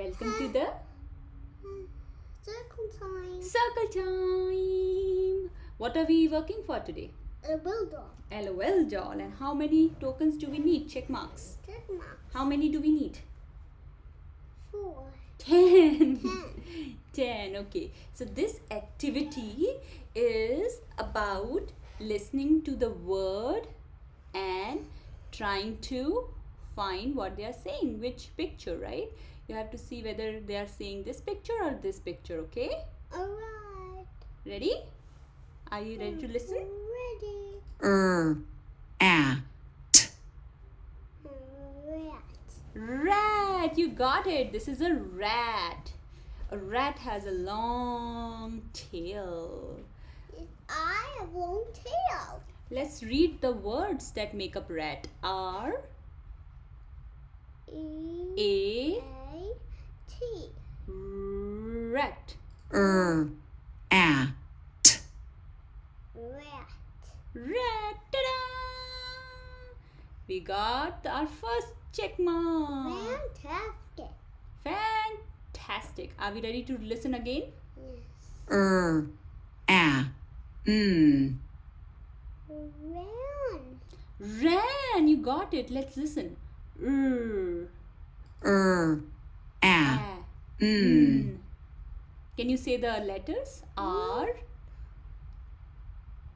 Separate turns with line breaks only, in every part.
Welcome to the
Circle time.
Circle Time. What are we working for today?
A bulldog.
LOL doll. And how many tokens do we need? Check marks.
Check mark.
How many do we need?
4.
10.
10.
10. Okay. So this activity is about listening to the word and trying to find what they are saying, which picture, right? You have to see whether they are saying this picture or this picture, okay?
Alright.
Ready? Are you ready to listen?
Ready.
At.
Rat.
Rat, you got it. This is a rat. A rat has a long tail.
I have long tail.
Let's read the words that make up rat. R A
T.
rat.
At.
Rat.
Rat. Ta-da! We got our first check mark.
Fantastic.
Fantastic. Are we ready to listen again?
Yes.
At.
Ran.
Ran. You got it. Let's listen.
At.
Ah. Can you say the letters? R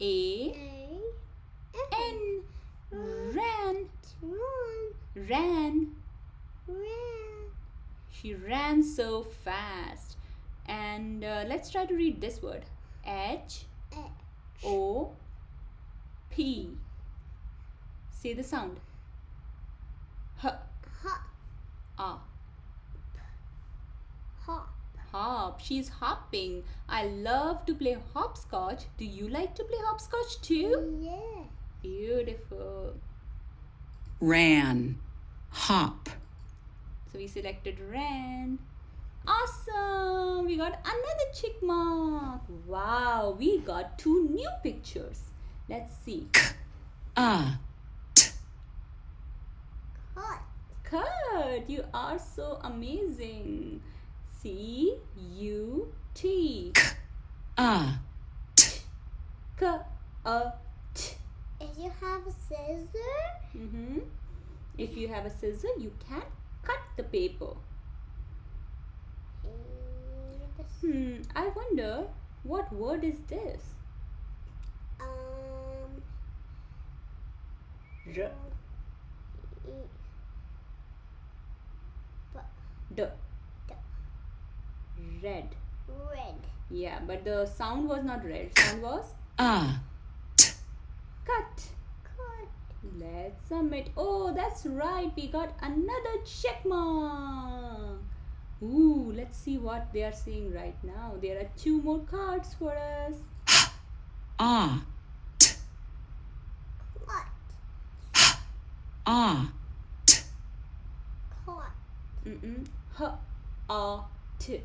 A N. Ran.
Run.
Ran.
Ran.
She ran so fast. And let's try to read this word. H O P. Say the sound. H.
Hop.
Ah.
Hop.
Hop. She's hopping. I love to play hopscotch. Do you like to play hopscotch too?
Yeah.
Beautiful.
Ran. Hop.
So we selected ran. Awesome. We got another check mark. Wow. We got 2 new pictures. Let's see.
At.
Cut.
Kurt, you are so amazing. C-U-T.
At.
K-A-T.
If you have a scissor,
If you have a scissor, you can cut the paper. I wonder what word is this? R. D. Red.
red.
Yeah, but the sound was not red. Sound was
At.
cut.
Cut.
Let's submit. Oh, that's right. We got another check mark. Ooh, let's see what they are saying right now. There are 2 more cards for us.
At.
Cut.
At.
Cut.
H-A-T.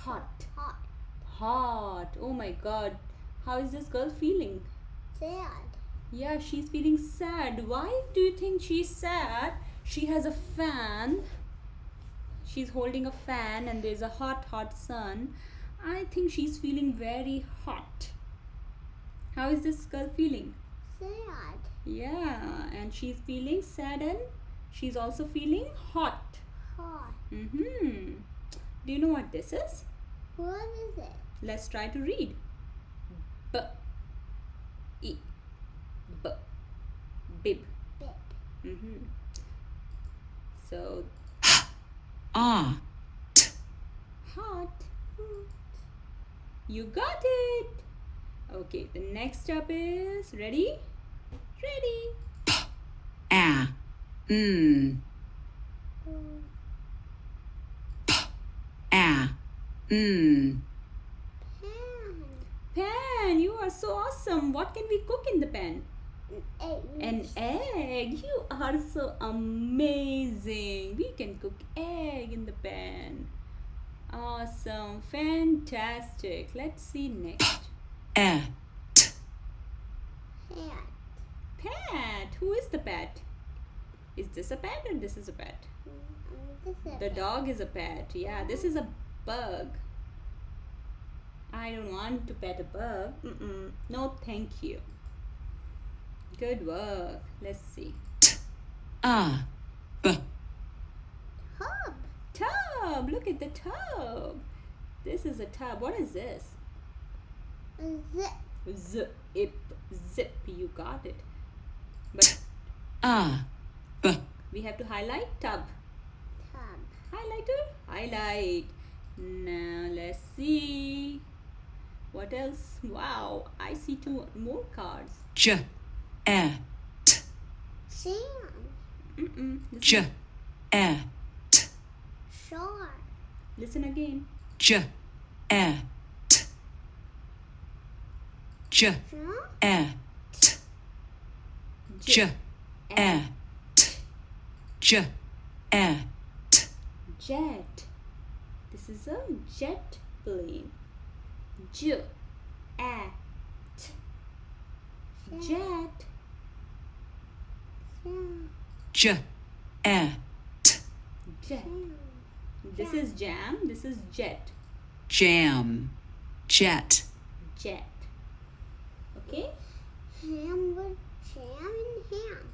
Hot.
Hot.
Hot. Oh my god. How is this girl feeling?
Sad.
Yeah, she's feeling sad. Why do you think she's sad? She has a fan. She's holding a fan and there's a hot, hot sun. I think she's feeling very hot. How is this girl feeling?
Sad.
Yeah, and she's feeling sad and she's also feeling hot.
Hot.
Do you know what this is?
What is it?
Let's try to read. B. E. B. Bib.
Big.
So,
At.
hot. You got it. Okay, the next step is ready? Ready.
At. At.
Pan.
Pan, you are so awesome. What can we cook in the pan?
Egg.
An egg. You are so amazing. We can cook egg in the pan. Awesome. Fantastic. Let's see next.
Et.
Hat.
Pat. Who is the pat? Is this a pat or this is a pat?
This is
The dog is a pet. Yeah, this is a bug. I don't want to pet a bug. No, thank you. Good work. Let's see.
A, B,
Hub.
Tub. Look at the tub. This is a tub. What is this?
Zip.
Zip. Zip. You got it. But
A, B,
we have to highlight tub.
Tub.
Highlighter. Highlight. Now let's see. What else? Wow. I see two more cards.
J, E, T,
Jam.
J, E, T,
Shark.
Listen again.
J, E, T, J,
Jump.
E, T, J, E, T, J, E, T,
Jet. This is a jet plane. J, A, T. Jet.
Jam.
J, E, T,
Jet.
Jam.
This is jam. This is jet.
jam, jet,
Jet. Okay.
Ham with jam and ham.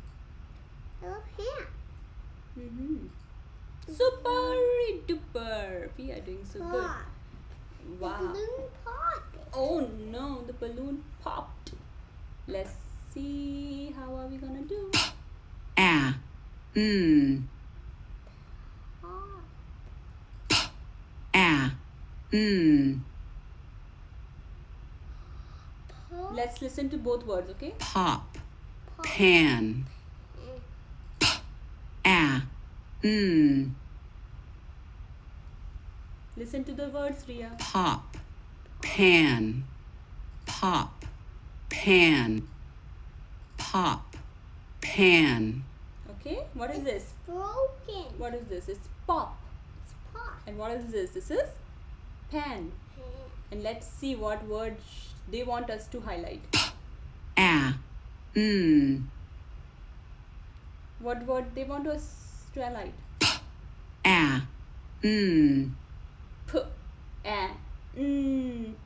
I love ham.
Super duper. We are doing so good.
Pop.
Wow.
Balloon popping.
Oh no, the balloon popped. Let's see how are we gonna do.
A,
Pop.
A,
Pop.
Let's listen to both words, okay?
pop,
Pop.
pan, A,
Listen to the words, Ria.
pop, pan, pop, pan, pop, pan,
Okay, what is this?
Broken.
What is this? It's pop.
It's pop.
And what is this? This is pan.
Ham.
And let's see what word they want us to highlight.
A,
What word they want us to highlight?
A,
P, a,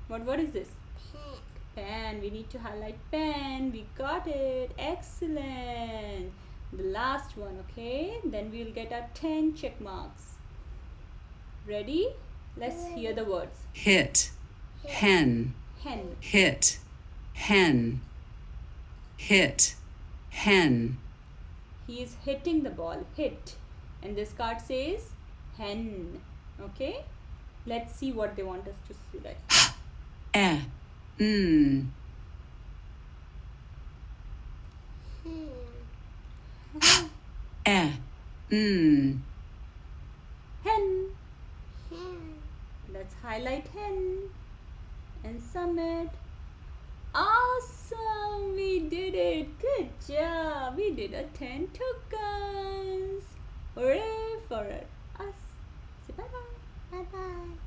What word is this?
Pan.
Pen. We need to highlight pen. We got it. Excellent. The last one, okay? Then we'll get our 10 check marks. Ready? Let's hear the words.
hit, hen,
Hen.
hit, hen, hit, hen,
He is hitting the ball. Hit. And this card says hen. Okay? Let's see what they want us to select.
E,
Ham.
E,
Hen.
Ham.
Let's highlight hen and submit. Awesome! We did it! Good job! We did a 10 tokens! Hooray for us! Say bye bye!
Bye bye.